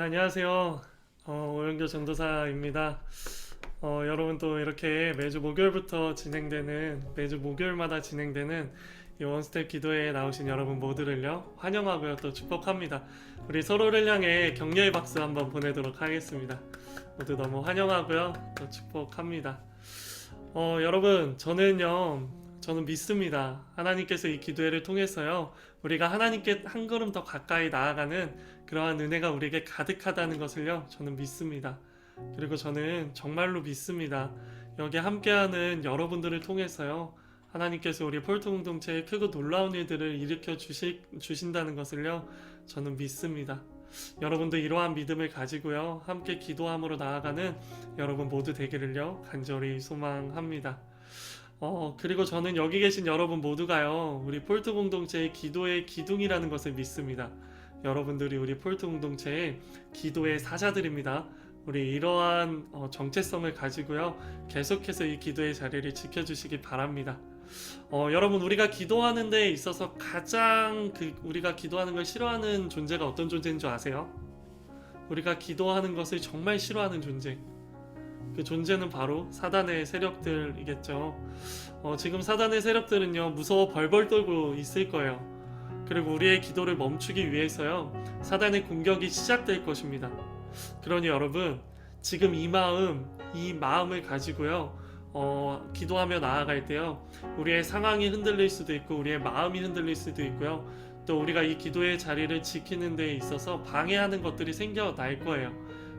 안녕하세요. 오영교 전도사입니다. 여러분 또 이렇게 매주 목요일마다 진행되는 이 원스텝 기도회에 나오신 여러분 모두를요, 환영하고요, 또 축복합니다. 우리 서로를 향해 격려의 박수 한번 보내도록 하겠습니다. 모두 너무 환영하고요, 또 축복합니다. 여러분, 저는 믿습니다. 하나님께서 이 기도회를 통해서요, 우리가 하나님께 한 걸음 더 가까이 나아가는 그러한 은혜가 우리에게 가득하다는 것을요, 저는 믿습니다. 그리고 저는 정말로 믿습니다. 여기 함께하는 여러분들을 통해서요, 하나님께서 우리 폴트 공동체에 크고 놀라운 일들을 일으켜 주신다는 것을요, 저는 믿습니다. 여러분도 이러한 믿음을 가지고요, 함께 기도함으로 나아가는 여러분 모두 되기를요, 간절히 소망합니다. 그리고 저는 여기 계신 여러분 모두가요, 우리 폴트 공동체의 기도의 기둥이라는 것을 믿습니다. 여러분들이 우리 폴트 공동체의 기도의 사자들입니다. 우리 이러한 정체성을 가지고요, 계속해서 이 기도의 자리를 지켜주시기 바랍니다. 여러분, 우리가 기도하는 데 있어서 가장 우리가 기도하는 걸 싫어하는 존재가 어떤 존재인 줄 아세요? 우리가 기도하는 것을 정말 싫어하는 존재, 그 존재는 바로 사단의 세력들이겠죠. 지금 사단의 세력들은요, 무서워 벌벌 떨고 있을 거예요. 그리고 우리의 기도를 멈추기 위해서요, 사단의 공격이 시작될 것입니다. 그러니 여러분, 지금 이 마음을 가지고요, 기도하며 나아갈 때요, 우리의 상황이 흔들릴 수도 있고 우리의 마음이 흔들릴 수도 있고요, 또 우리가 이 기도의 자리를 지키는 데 있어서 방해하는 것들이 생겨날 거예요.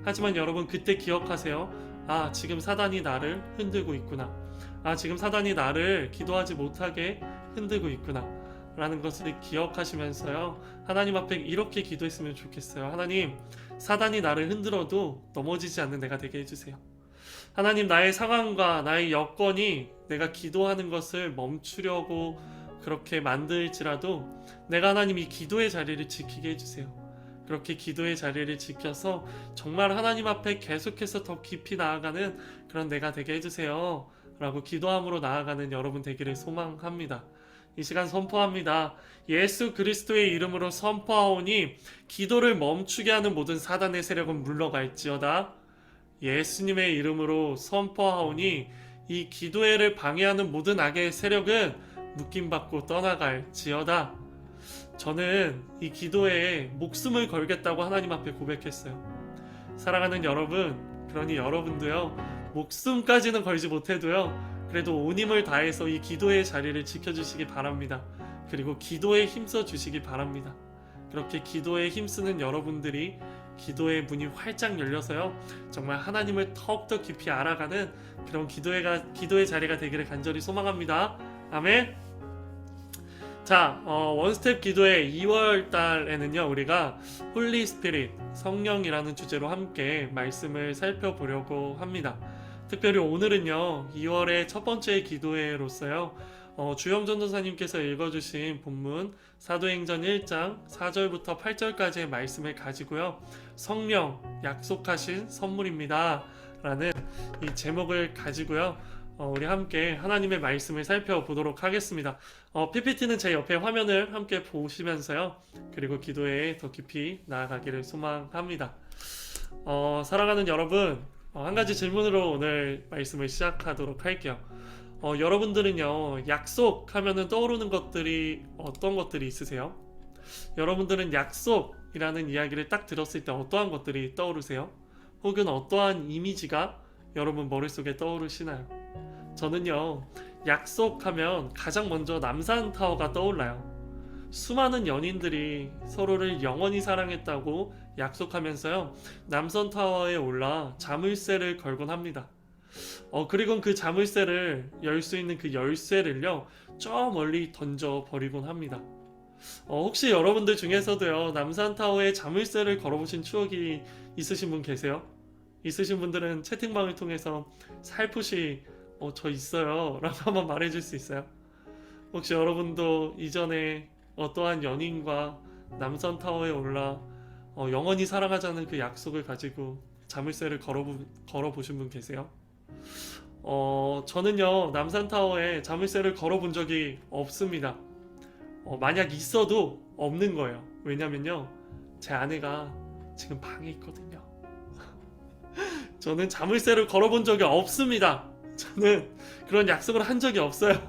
하지만 여러분, 그때 기억하세요. 지금 사단이 나를 흔들고 있구나. 지금 사단이 나를 기도하지 못하게 흔들고 있구나, 라는 것을 기억하시면서요, 하나님 앞에 이렇게 기도했으면 좋겠어요. 하나님, 사단이 나를 흔들어도 넘어지지 않는 내가 되게 해주세요. 하나님, 나의 상황과 나의 여건이 내가 기도하는 것을 멈추려고 그렇게 만들지라도 내가 하나님 이 기도의 자리를 지키게 해주세요. 그렇게 기도의 자리를 지켜서 정말 하나님 앞에 계속해서 더 깊이 나아가는 그런 내가 되게 해주세요, 라고 기도함으로 나아가는 여러분 되기를 소망합니다. 이 시간 선포합니다. 예수 그리스도의 이름으로 선포하오니 기도를 멈추게 하는 모든 사단의 세력은 물러갈지어다. 예수님의 이름으로 선포하오니 이 기도회를 방해하는 모든 악의 세력은 묶임받고 떠나갈지어다. 저는 이 기도회에 목숨을 걸겠다고 하나님 앞에 고백했어요. 사랑하는 여러분, 그러니 여러분도요, 목숨까지는 걸지 못해도요, 그래도 온 힘을 다해서 이 기도의 자리를 지켜주시기 바랍니다. 그리고 기도에 힘써 주시기 바랍니다. 그렇게 기도에 힘쓰는 여러분들이 기도의 문이 활짝 열려서요, 정말 하나님을 더욱더 깊이 알아가는 그런 기도의 자리가 되기를 간절히 소망합니다. 아멘. 자, 원스텝 기도의 2월 달에는요, 우리가 홀리 스피릿, 성령이라는 주제로 함께 말씀을 살펴보려고 합니다. 특별히 오늘은요, 2월의 첫 번째 기도회로서요, 주영 전도사님께서 읽어주신 본문 사도행전 1장 4절부터 8절까지의 말씀을 가지고요, 성령 약속하신 선물입니다 라는 이 제목을 가지고요, 우리 함께 하나님의 말씀을 살펴보도록 하겠습니다. PPT는 제 옆에 화면을 함께 보시면서요, 그리고 기도에 더 깊이 나아가기를 소망합니다. 사랑하는 여러분, 한 가지 질문으로 오늘 말씀을 시작하도록 할게요. 여러분들은요, 약속하면은 떠오르는 것들이 어떤 것들이 있으세요? 여러분들은 약속이라는 이야기를 딱 들었을 때 어떠한 것들이 떠오르세요? 혹은 어떠한 이미지가 여러분 머릿속에 떠오르시나요? 저는요, 약속하면 가장 먼저 남산타워가 떠올라요. 수많은 연인들이 서로를 영원히 사랑했다고 약속하면서요, 남산타워에 올라 자물쇠를 걸곤 합니다. 그리고 그 자물쇠를 열 수 있는 그 열쇠를요, 저 멀리 던져 버리곤 합니다. 혹시 여러분들 중에서도요, 남산타워에 자물쇠를 걸어보신 추억이 있으신 분 계세요? 있으신 분들은 채팅방을 통해서 살포시 저 있어요 라고 한번 말해줄 수 있어요? 혹시 여러분도 이전에 어떠한 연인과 남산타워에 올라 영원히 사랑하자는 그 약속을 가지고 자물쇠를 걸어보신 분 계세요? 저는요, 남산타워에 자물쇠를 걸어본 적이 없습니다. 만약 있어도 없는 거예요. 왜냐면요, 제 아내가 지금 방에 있거든요. 저는 자물쇠를 걸어본 적이 없습니다. 저는 그런 약속을 한 적이 없어요.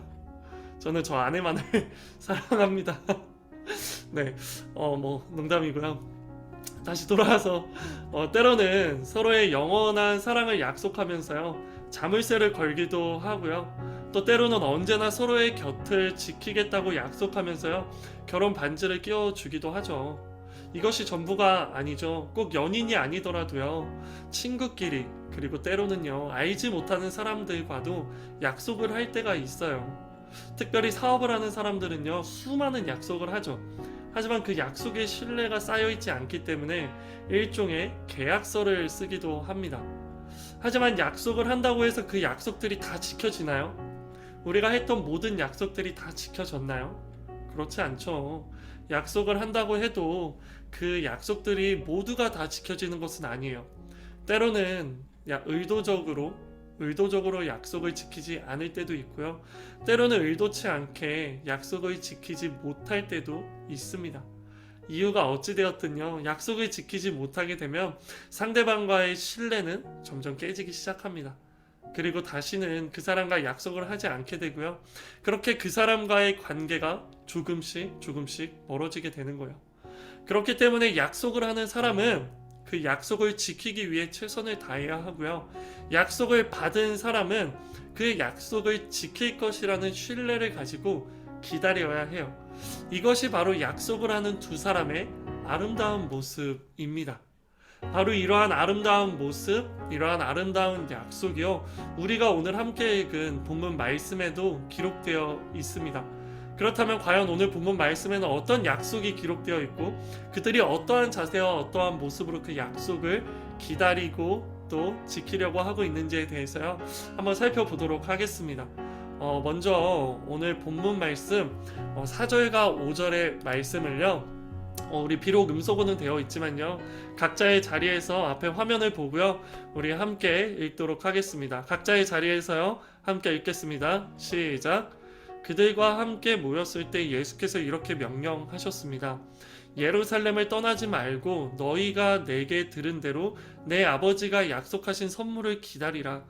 저는 저 아내만을 사랑합니다. 네, 뭐 농담이고요. 다시 돌아와서 때로는 서로의 영원한 사랑을 약속하면서요, 자물쇠를 걸기도 하고요. 또 때로는 언제나 서로의 곁을 지키겠다고 약속하면서요, 결혼 반지를 끼워주기도 하죠. 이것이 전부가 아니죠. 꼭 연인이 아니더라도요, 친구끼리, 그리고 때로는요, 알지 못하는 사람들과도 약속을 할 때가 있어요. 특별히 사업을 하는 사람들은요, 수많은 약속을 하죠. 하지만 그 약속에 신뢰가 쌓여있지 않기 때문에 일종의 계약서를 쓰기도 합니다. 하지만 약속을 한다고 해서 그 약속들이 다 지켜지나요? 우리가 했던 모든 약속들이 다 지켜졌나요? 그렇지 않죠. 약속을 한다고 해도 그 약속들이 모두가 다 지켜지는 것은 아니에요. 때로는 의도적으로 약속을 지키지 않을 때도 있고요. 때로는 의도치 않게 약속을 지키지 못할 때도 있습니다. 이유가 어찌되었든요, 약속을 지키지 못하게 되면 상대방과의 신뢰는 점점 깨지기 시작합니다. 그리고 다시는 그 사람과 약속을 하지 않게 되고요. 그렇게 그 사람과의 관계가 조금씩 멀어지게 되는 거예요. 그렇기 때문에 약속을 하는 사람은 그 약속을 지키기 위해 최선을 다해야 하고요. 약속을 받은 사람은 그 약속을 지킬 것이라는 신뢰를 가지고 기다려야 해요. 이것이 바로 약속을 하는 두 사람의 아름다운 모습입니다. 바로 이러한 아름다운 모습, 이러한 아름다운 약속이요, 우리가 오늘 함께 읽은 본문 말씀에도 기록되어 있습니다. 그렇다면 과연 오늘 본문 말씀에는 어떤 약속이 기록되어 있고, 그들이 어떠한 자세와 어떠한 모습으로 그 약속을 기다리고 또 지키려고 하고 있는지에 대해서요, 한번 살펴보도록 하겠습니다. 먼저 오늘 본문 말씀 4절과 5절의 말씀을요, 우리 비록 음소거는 되어 있지만요, 각자의 자리에서 앞에 화면을 보고요, 우리 함께 읽도록 하겠습니다. 각자의 자리에서요, 함께 읽겠습니다. 시작. 그들과 함께 모였을 때 예수께서 이렇게 명령하셨습니다. 예루살렘을 떠나지 말고 너희가 내게 들은 대로 내 아버지가 약속하신 선물을 기다리라.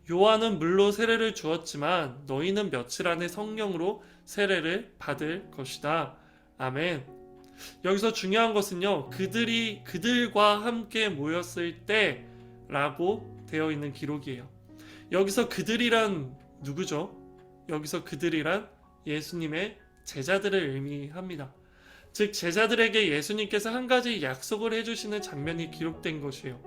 요한은 물로 세례를 주었지만 너희는 며칠 안에 성령으로 세례를 받을 것이다. 아멘. 여기서 중요한 것은요, 그들과 함께 모였을 때 라고 되어 있는 기록이에요. 여기서 그들이란 누구죠? 여기서 그들이란 예수님의 제자들을 의미합니다. 즉 제자들에게 예수님께서 한 가지 약속을 해주시는 장면이 기록된 것이에요.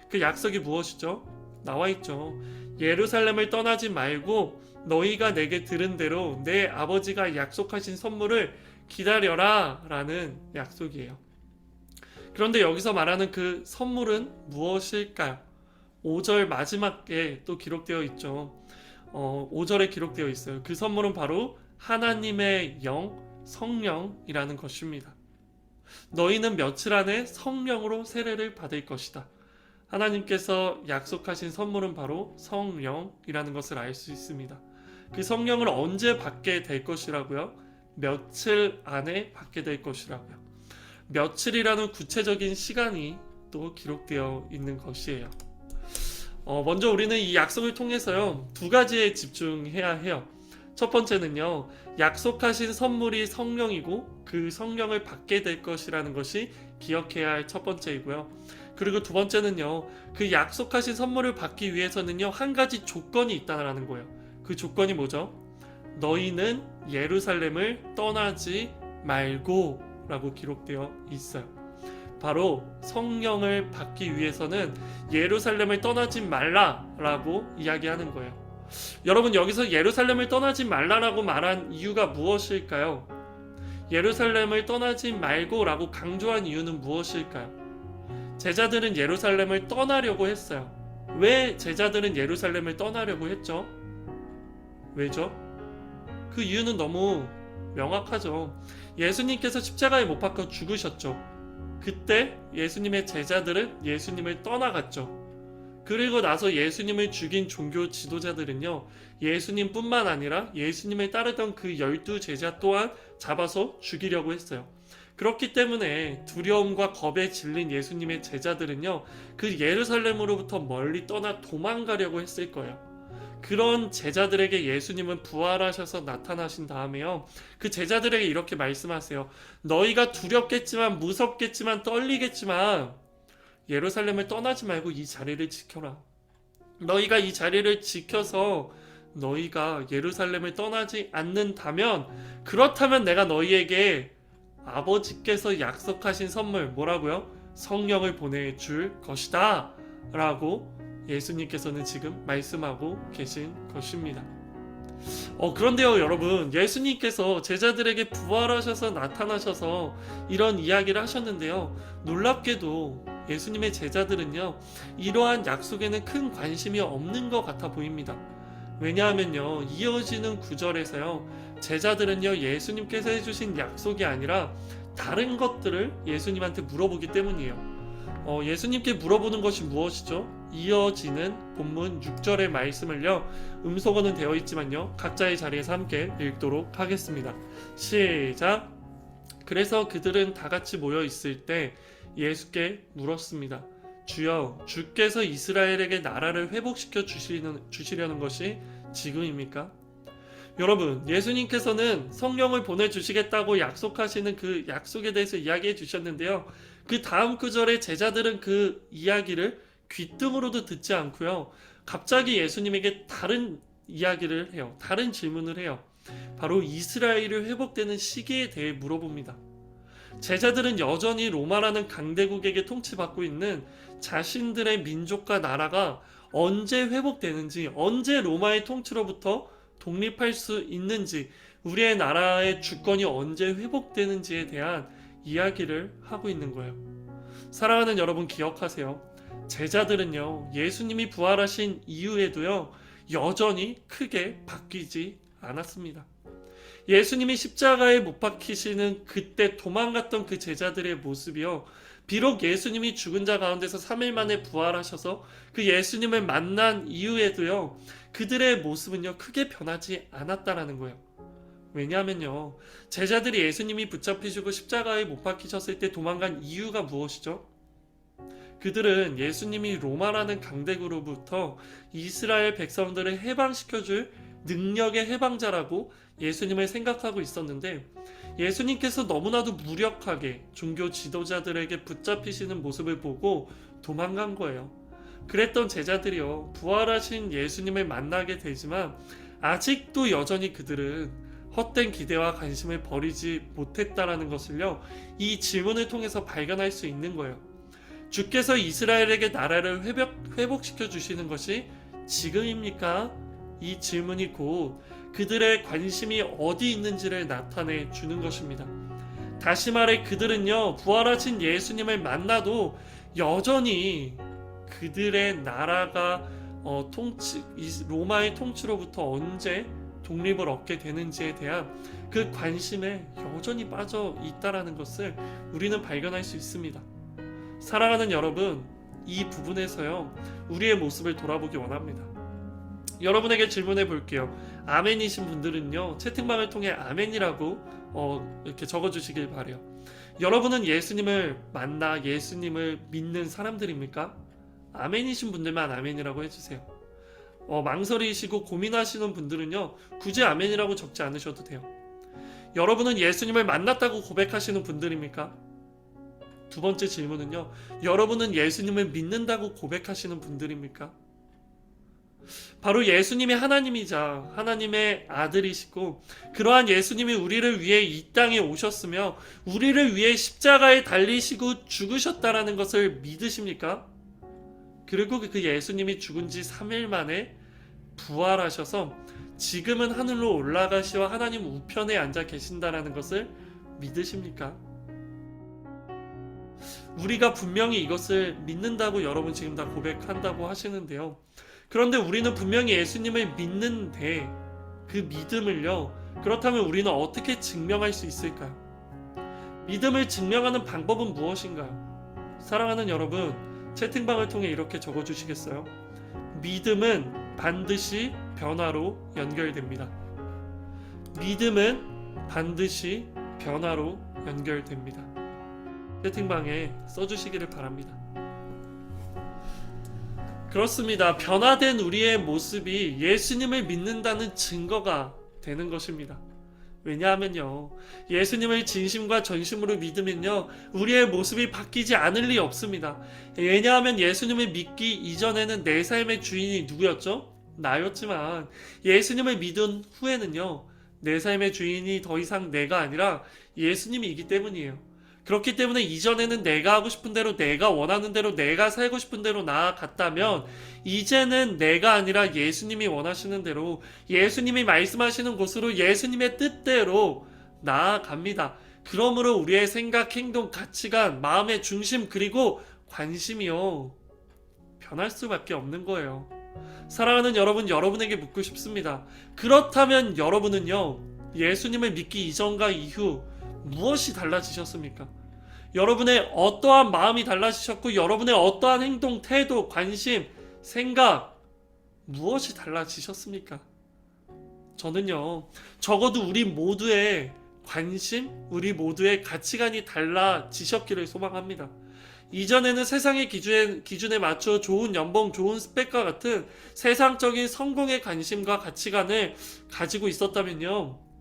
그 약속이 무엇이죠? 나와 있죠. 예루살렘을 떠나지 말고 너희가 내게 들은 대로 내 아버지가 약속하신 선물을 기다려라 라는 약속이에요. 그런데 여기서 말하는 그 선물은 무엇일까요? 5절 마지막에 또 기록되어 있죠. 5절에 기록되어 있어요. 그 선물은 바로 하나님의 영, 성령이라는 것입니다. 너희는 며칠 안에 성령으로 세례를 받을 것이다. 하나님께서 약속하신 선물은 바로 성령이라는 것을 알 수 있습니다. 그 성령을 언제 받게 될 것이라고요? 며칠 안에 받게 될 것이라고요. 며칠이라는 구체적인 시간이 또 기록되어 있는 것이에요. 먼저 우리는 이 약속을 통해서요, 두 가지에 집중해야 해요. 첫 번째는요, 약속하신 선물이 성령이고 그 성령을 받게 될 것이라는 것이 기억해야 할 첫 번째이고요. 그리고 두 번째는요, 그 약속하신 선물을 받기 위해서는요, 한 가지 조건이 있다는 거예요. 그 조건이 뭐죠? 너희는 예루살렘을 떠나지 말고 라고 기록되어 있어요. 바로 성령을 받기 위해서는 예루살렘을 떠나지 말라라고 이야기하는 거예요. 여러분, 여기서 예루살렘을 떠나지 말라라고 말한 이유가 무엇일까요? 예루살렘을 떠나지 말고라고 강조한 이유는 무엇일까요? 제자들은 예루살렘을 떠나려고 했어요. 왜 제자들은 예루살렘을 떠나려고 했죠? 왜죠? 그 이유는 너무 명확하죠. 예수님께서 십자가에 못 박혀 죽으셨죠. 그때 예수님의 제자들은 예수님을 떠나갔죠. 그리고 나서 예수님을 죽인 종교 지도자들은요, 예수님뿐만 아니라 예수님을 따르던 그 12 제자 또한 잡아서 죽이려고 했어요. 그렇기 때문에 두려움과 겁에 질린 예수님의 제자들은요, 그 예루살렘으로부터 멀리 떠나 도망가려고 했을 거예요. 그런 제자들에게 예수님은 부활하셔서 나타나신 다음에요, 그 제자들에게 이렇게 말씀하세요. 너희가 두렵겠지만, 무섭겠지만, 떨리겠지만 예루살렘을 떠나지 말고 이 자리를 지켜라. 너희가 이 자리를 지켜서 너희가 예루살렘을 떠나지 않는다면, 그렇다면 내가 너희에게 아버지께서 약속하신 선물, 뭐라고요? 성령을 보내줄 것이다 라고 예수님께서는 지금 말씀하고 계신 것입니다. 그런데요 여러분, 예수님께서 제자들에게 부활하셔서 나타나셔서 이런 이야기를 하셨는데요, 놀랍게도 예수님의 제자들은요, 이러한 약속에는 큰 관심이 없는 것 같아 보입니다. 왜냐하면요, 이어지는 구절에서요, 제자들은요, 예수님께서 해주신 약속이 아니라 다른 것들을 예수님한테 물어보기 때문이에요. 예수님께 물어보는 것이 무엇이죠? 이어지는 본문 6절의 말씀을요, 음소거는 되어 있지만요, 각자의 자리에서 함께 읽도록 하겠습니다. 시작. 그래서 그들은 다 같이 모여 있을 때 예수께 물었습니다. 주여, 주께서 이스라엘에게 나라를 회복시켜 주시려는 것이 지금입니까? 여러분, 예수님께서는 성령을 보내주시겠다고 약속하시는 그 약속에 대해서 이야기해 주셨는데요, 그 다음 구절에 제자들은 그 이야기를 귓등으로도 듣지 않고요, 갑자기 예수님에게 다른 이야기를 해요. 다른 질문을 해요. 바로 이스라엘이 회복되는 시기에 대해 물어봅니다. 제자들은 여전히 로마라는 강대국에게 통치받고 있는 자신들의 민족과 나라가 언제 회복되는지, 언제 로마의 통치로부터 독립할 수 있는지, 우리의 나라의 주권이 언제 회복되는지에 대한 이야기를 하고 있는 거예요. 사랑하는 여러분, 기억하세요. 제자들은요, 예수님이 부활하신 이후에도요, 여전히 크게 바뀌지 않았습니다. 예수님이 십자가에 못 박히시는 그때 도망갔던 그 제자들의 모습이요, 비록 예수님이 죽은 자 가운데서 3일 만에 부활하셔서 그 예수님을 만난 이후에도요, 그들의 모습은요, 크게 변하지 않았다라는 거예요. 왜냐하면요, 제자들이 예수님이 붙잡히시고 십자가에 못 박히셨을 때 도망간 이유가 무엇이죠? 그들은 예수님이 로마라는 강대국으로부터 이스라엘 백성들을 해방시켜줄 능력의 해방자라고 예수님을 생각하고 있었는데, 예수님께서 너무나도 무력하게 종교 지도자들에게 붙잡히시는 모습을 보고 도망간 거예요. 그랬던 제자들이요, 부활하신 예수님을 만나게 되지만 아직도 여전히 그들은 헛된 기대와 관심을 버리지 못했다라는 것을요, 이 질문을 통해서 발견할 수 있는 거예요. 주께서 이스라엘에게 나라를 회복시켜 주시는 것이 지금입니까? 이 질문이 곧 그들의 관심이 어디 있는지를 나타내 주는 것입니다. 다시 말해, 그들은요, 부활하신 예수님을 만나도 여전히 그들의 나라가 로마의 통치로부터 언제 독립을 얻게 되는지에 대한 그 관심에 여전히 빠져 있다라는 것을 우리는 발견할 수 있습니다. 사랑하는 여러분, 이 부분에서요, 우리의 모습을 돌아보기 원합니다. 여러분에게 질문해 볼게요. 아멘이신 분들은요, 채팅방을 통해 아멘이라고 이렇게 적어주시길 바래요. 여러분은 예수님을 만나 예수님을 믿는 사람들입니까? 아멘이신 분들만 아멘이라고 해주세요. 망설이시고 고민하시는 분들은요, 굳이 아멘이라고 적지 않으셔도 돼요. 여러분은 예수님을 만났다고 고백하시는 분들입니까? 두 번째 질문은요, 여러분은 예수님을 믿는다고 고백하시는 분들입니까? 바로 예수님이 하나님이자 하나님의 아들이시고, 그러한 예수님이 우리를 위해 이 땅에 오셨으며 우리를 위해 십자가에 달리시고 죽으셨다라는 것을 믿으십니까? 그리고 그 예수님이 죽은 지 3일 만에 부활하셔서 지금은 하늘로 올라가시와 하나님 우편에 앉아 계신다라는 것을 믿으십니까? 우리가 분명히 이것을 믿는다고 여러분 지금 다 고백한다고 하시는데요, 그런데 우리는 분명히 예수님을 믿는데 그 믿음을요, 그렇다면 우리는 어떻게 증명할 수 있을까요? 믿음을 증명하는 방법은 무엇인가요? 사랑하는 여러분, 채팅방을 통해 이렇게 적어주시겠어요? 믿음은 반드시 변화로 연결됩니다. 믿음은 반드시 변화로 연결됩니다. 채팅방에 써주시기를 바랍니다. 그렇습니다. 변화된 우리의 모습이 예수님을 믿는다는 증거가 되는 것입니다. 왜냐하면요, 예수님을 진심과 전심으로 믿으면요, 우리의 모습이 바뀌지 않을 리 없습니다. 왜냐하면 예수님을 믿기 이전에는 내 삶의 주인이 누구였죠? 나였지만 예수님을 믿은 후에는요, 내 삶의 주인이 더 이상 내가 아니라 예수님이기 때문이에요. 그렇기 때문에 이전에는 내가 하고 싶은 대로, 내가 원하는 대로, 내가 살고 싶은 대로 나아갔다면 이제는 내가 아니라 예수님이 원하시는 대로, 예수님이 말씀하시는 곳으로 예수님의 뜻대로 나아갑니다. 그러므로 우리의 생각, 행동, 가치관, 마음의 중심, 그리고 관심이요, 변할 수밖에 없는 거예요. 사랑하는 여러분, 여러분에게 묻고 싶습니다. 그렇다면 여러분은요, 예수님을 믿기 이전과 이후 무엇이 달라지셨습니까? 여러분의 어떠한 마음이 달라지셨고, 여러분의 어떠한 행동, 태도, 관심, 생각, 무엇이 달라지셨습니까? 저는요, 적어도 우리 모두의 관심, 우리 모두의 가치관이 달라지셨기를 소망합니다. 이전에는 세상의 기준에 맞춰 좋은 연봉, 좋은 스펙과 같은 세상적인 성공의 관심과 가치관을 가지고 있었다면요,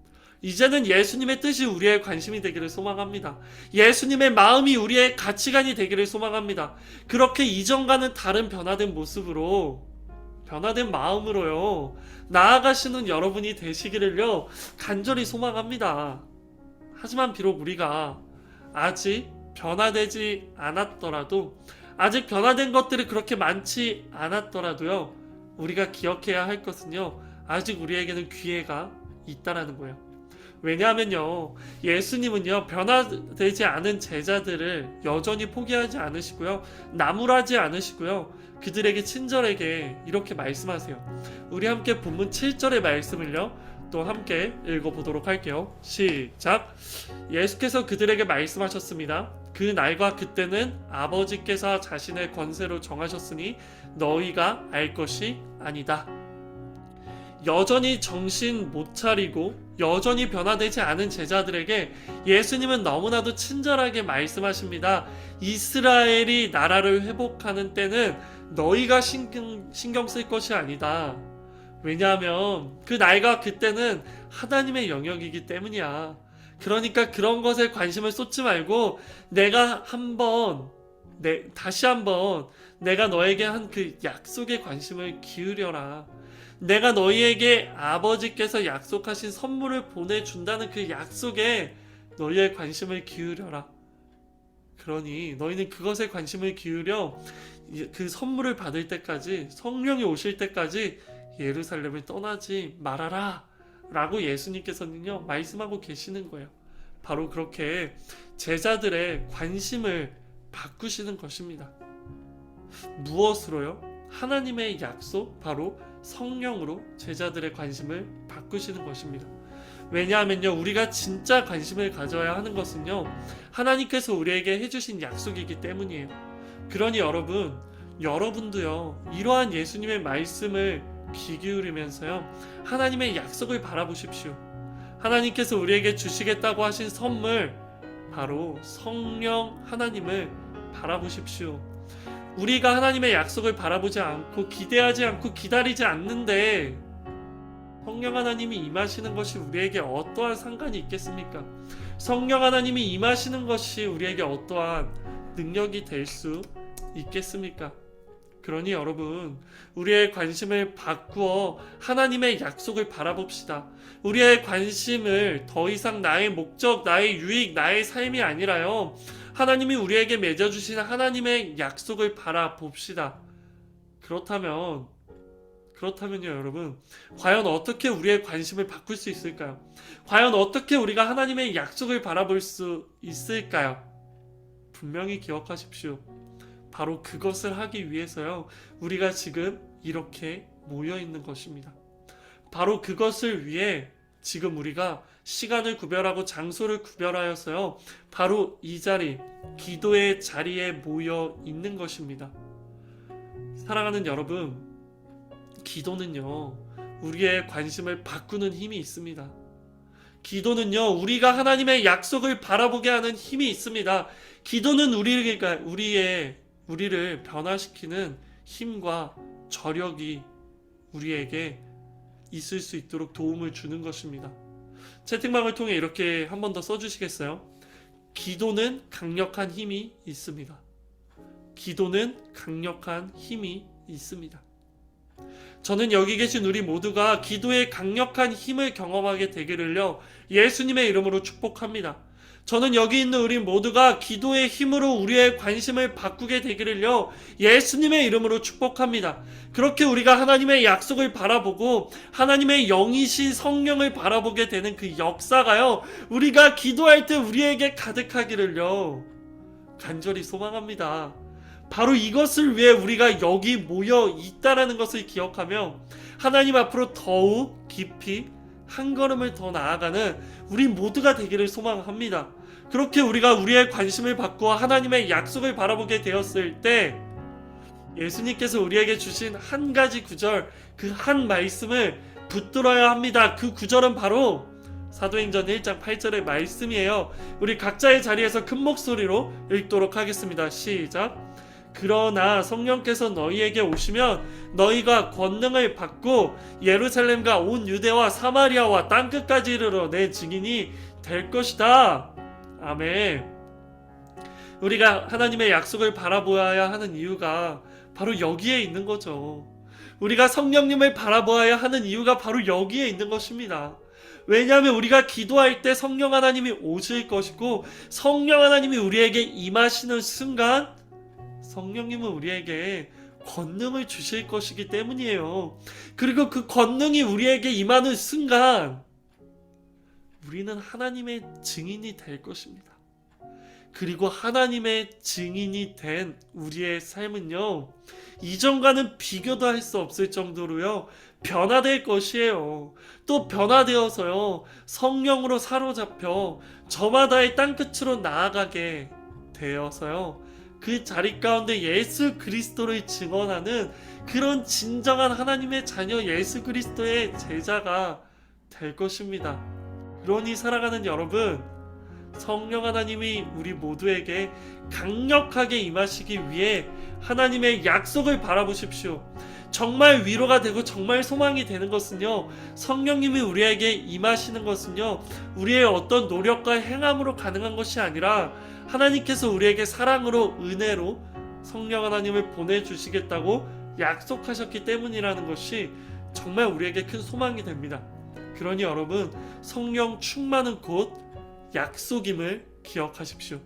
이제는 예수님의 뜻이 우리의 관심이 되기를 소망합니다. 예수님의 마음이 우리의 가치관이 되기를 소망합니다. 그렇게 이전과는 다른 변화된 모습으로, 변화된 마음으로요, 나아가시는 여러분이 되시기를요, 간절히 소망합니다. 하지만 비록 우리가 아직 변화되지 않았더라도, 아직 변화된 것들이 그렇게 많지 않았더라도요, 우리가 기억해야 할 것은요, 아직 우리에게는 기회가 있다라는 거예요. 왜냐하면요, 예수님은요, 변화되지 않은 제자들을 여전히 포기하지 않으시고요, 나무라지 않으시고요, 그들에게 친절하게 이렇게 말씀하세요. 우리 함께 본문 7절의 말씀을요, 또 함께 읽어보도록 할게요. 시작. 예수께서 그들에게 말씀하셨습니다. 그 날과 그때는 아버지께서 자신의 권세로 정하셨으니 너희가 알 것이 아니다. 여전히 정신 못 차리고 여전히 변화되지 않은 제자들에게 예수님은 너무나도 친절하게 말씀하십니다. 이스라엘이 나라를 회복하는 때는 너희가 신경 쓸 것이 아니다. 왜냐하면 그 날과 그때는 하나님의 영역이기 때문이야. 그러니까 그런 것에 관심을 쏟지 말고 내가 다시 한번 내가 너에게 한 그 약속에 관심을 기울여라. 내가 너희에게 아버지께서 약속하신 선물을 보내준다는 그 약속에 너희의 관심을 기울여라. 그러니 너희는 그것에 관심을 기울여 그 선물을 받을 때까지, 성령이 오실 때까지 예루살렘을 떠나지 말아라 라고 예수님께서는요, 말씀하고 계시는 거예요. 바로 그렇게 제자들의 관심을 바꾸시는 것입니다. 무엇으로요? 하나님의 약속, 바로 성령으로 제자들의 관심을 바꾸시는 것입니다. 왜냐하면요, 우리가 진짜 관심을 가져야 하는 것은요, 하나님께서 우리에게 해주신 약속이기 때문이에요. 그러니 여러분도요, 이러한 예수님의 말씀을 귀 기울이면서요, 하나님의 약속을 바라보십시오. 하나님께서 우리에게 주시겠다고 하신 선물, 바로 성령 하나님을 바라보십시오. 우리가 하나님의 약속을 바라보지 않고 기대하지 않고 기다리지 않는데 성령 하나님이 임하시는 것이 우리에게 어떠한 상관이 있겠습니까? 성령 하나님이 임하시는 것이 우리에게 어떠한 능력이 될 수 있겠습니까? 그러니 여러분, 우리의 관심을 바꾸어 하나님의 약속을 바라봅시다. 우리의 관심을 더 이상 나의 목적, 나의 유익, 나의 삶이 아니라요, 하나님이 우리에게 맺어주신 하나님의 약속을 바라봅시다. 그렇다면요, 여러분, 과연 어떻게 우리의 관심을 바꿀 수 있을까요? 과연 어떻게 우리가 하나님의 약속을 바라볼 수 있을까요? 분명히 기억하십시오. 바로 그것을 하기 위해서요, 우리가 지금 이렇게 모여 있는 것입니다. 바로 그것을 위해 지금 우리가 시간을 구별하고 장소를 구별하여서요, 바로 이 자리, 기도의 자리에 모여 있는 것입니다. 사랑하는 여러분, 기도는요, 우리의 관심을 바꾸는 힘이 있습니다. 기도는요, 우리가 하나님의 약속을 바라보게 하는 힘이 있습니다. 기도는 우리를 변화시키는 힘과 저력이 우리에게 있을 수 있도록 도움을 주는 것입니다. 채팅방을 통해 이렇게 한 번 더 써주시겠어요? 기도는 강력한 힘이 있습니다. 기도는 강력한 힘이 있습니다. 저는 여기 계신 우리 모두가 기도의 강력한 힘을 경험하게 되기를요, 예수님의 이름으로 축복합니다. 저는 여기 있는 우리 모두가 기도의 힘으로 우리의 관심을 바꾸게 되기를요, 예수님의 이름으로 축복합니다. 그렇게 우리가 하나님의 약속을 바라보고 하나님의 영이신 성령을 바라보게 되는 그 역사가요, 우리가 기도할 때 우리에게 가득하기를요, 간절히 소망합니다. 바로 이것을 위해 우리가 여기 모여 있다라는 것을 기억하며 하나님 앞으로 더욱 깊이 한 걸음을 더 나아가는 우리 모두가 되기를 소망합니다. 그렇게 우리가 우리의 관심을 바꾸어 하나님의 약속을 바라보게 되었을 때 예수님께서 우리에게 주신 한 가지 구절, 그 한 말씀을 붙들어야 합니다. 그 구절은 바로 사도행전 1장 8절의 말씀이에요. 우리 각자의 자리에서 큰 목소리로 읽도록 하겠습니다. 시작. 그러나 성령께서 너희에게 오시면 너희가 권능을 받고 예루살렘과 온 유대와 사마리아와 땅끝까지 이르러 내 증인이 될 것이다. 아멘. 우리가 하나님의 약속을 바라보아야 하는 이유가 바로 여기에 있는 거죠. 우리가 성령님을 바라보아야 하는 이유가 바로 여기에 있는 것입니다. 왜냐하면 우리가 기도할 때 성령 하나님이 오실 것이고 성령 하나님이 우리에게 임하시는 순간 성령님은 우리에게 권능을 주실 것이기 때문이에요. 그리고 그 권능이 우리에게 임하는 순간 우리는 하나님의 증인이 될 것입니다. 그리고 하나님의 증인이 된 우리의 삶은요, 이전과는 비교도 할 수 없을 정도로요, 변화될 것이에요. 또 변화되어서요, 성령으로 사로잡혀 저마다의 땅끝으로 나아가게 되어서요, 그 자리 가운데 예수 그리스도를 증언하는 그런 진정한 하나님의 자녀 예수 그리스도의 제자가 될 것입니다. 그러니 살아가는 여러분, 성령 하나님이 우리 모두에게 강력하게 임하시기 위해 하나님의 약속을 바라보십시오. 정말 위로가 되고 정말 소망이 되는 것은요, 성령님이 우리에게 임하시는 것은요, 우리의 어떤 노력과 행함으로 가능한 것이 아니라 하나님께서 우리에게 사랑으로 은혜로 성령 하나님을 보내주시겠다고 약속하셨기 때문이라는 것이 정말 우리에게 큰 소망이 됩니다. 그러니 여러분, 성령 충만은 곧 약속임을 기억하십시오.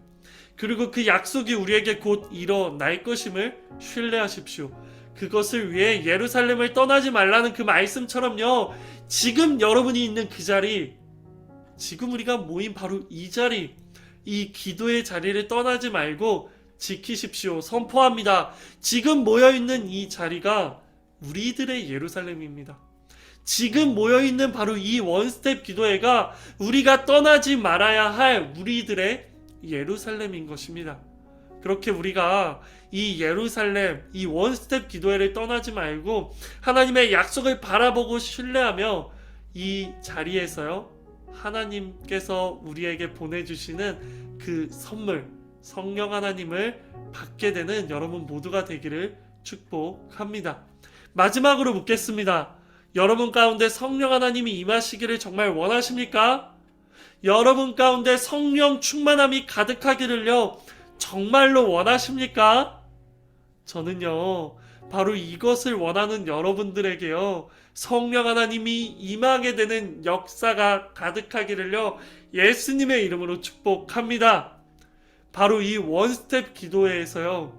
그리고 그 약속이 우리에게 곧 일어날 것임을 신뢰하십시오. 그것을 위해 예루살렘을 떠나지 말라는 그 말씀처럼요, 지금 여러분이 있는 그 자리, 지금 우리가 모인 바로 이 자리, 이 기도의 자리를 떠나지 말고 지키십시오. 선포합니다. 지금 모여있는 이 자리가 우리들의 예루살렘입니다. 지금 모여있는 바로 이 원스텝 기도회가 우리가 떠나지 말아야 할 우리들의 예루살렘인 것입니다. 그렇게 우리가 이 예루살렘, 이 원스텝 기도회를 떠나지 말고 하나님의 약속을 바라보고 신뢰하며 이 자리에서요, 하나님께서 우리에게 보내주시는 그 선물, 성령 하나님을 받게 되는 여러분 모두가 되기를 축복합니다. 마지막으로 묻겠습니다. 여러분 가운데 성령 하나님이 임하시기를 정말 원하십니까? 여러분 가운데 성령 충만함이 가득하기를요, 정말로 원하십니까? 저는요, 바로 이것을 원하는 여러분들에게요, 성령 하나님이 임하게 되는 역사가 가득하기를요, 예수님의 이름으로 축복합니다. 바로 이 원스텝 기도회에서요,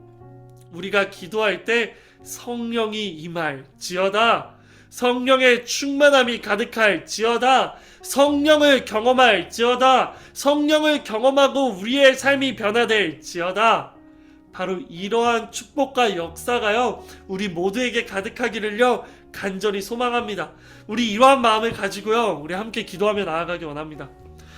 우리가 기도할 때 성령이 임할지어다, 성령의 충만함이 가득할지어다, 성령을 경험할지어다, 성령을 경험하고 우리의 삶이 변화될지어다. 바로 이러한 축복과 역사가요, 우리 모두에게 가득하기를요, 간절히 소망합니다. 우리 이러한 마음을 가지고요, 우리 함께 기도하며 나아가기 원합니다.